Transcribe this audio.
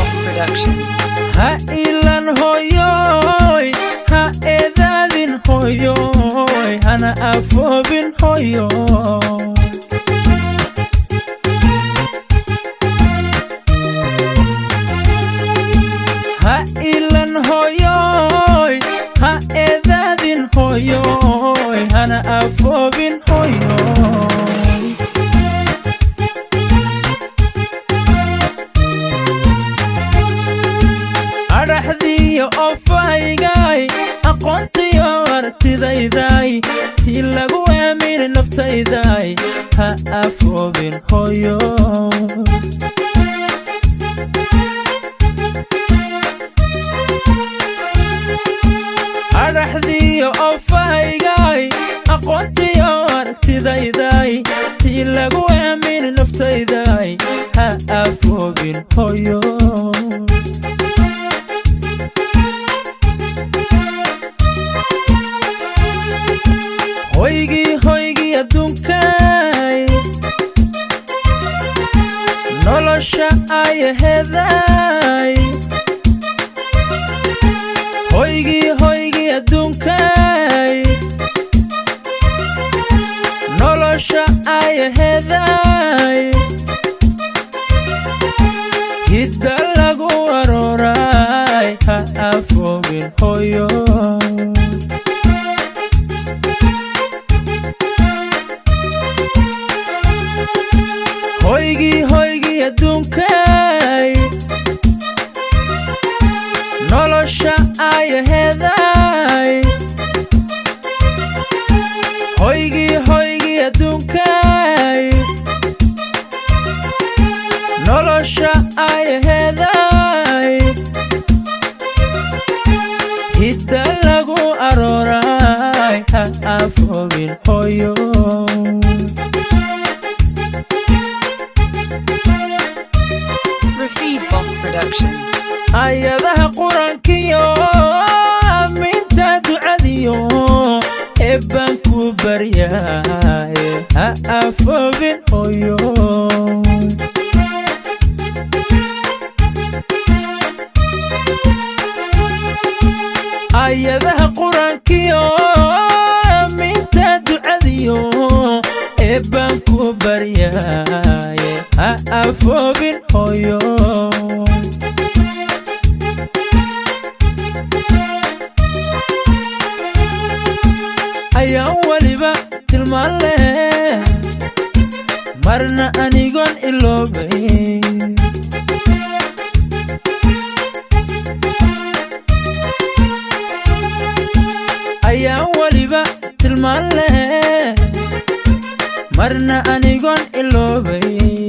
Boss Production. Ha ilan hoyoy, ha edadin hoyoy, hana afobin hoyoy. Ha ilan hoyoy, ha edadin hoyoy, hana afobin hoyoy. Araxdiyo ofaygay aqoontiyo artidayday tii lagu aaminin naftayday ha afoobin hoyo. Araxdiyo ofaygay aqoontiyo artidayday tii lagu aaminin naftayday ha afoobin hoyo. Hoygi adduunkay nolosha ayaheeday. Hoygi adduunkay nolosha ayaheeday. Hidda lagu arooray ha afoobin hoyo. Hoygi adduunkay nolosha ayaheeday. Hoygi adduunkay nolosha ayaheeday. Hidda lagu arooray ha afoobin hoyo. Boss Production. Ayadaha Quraankiyo aminta ducadiyo ebban ku baryaay ha afoobin hoyo. Ayadaha Quraankiyo aminta ducadiyo ebban ku baryaay ha afoobin hoyo. Ayaan waliba tilmaan leh marna anigoon iloobay. Ayaan waliba tilmaan leh marna anigoon iloobay.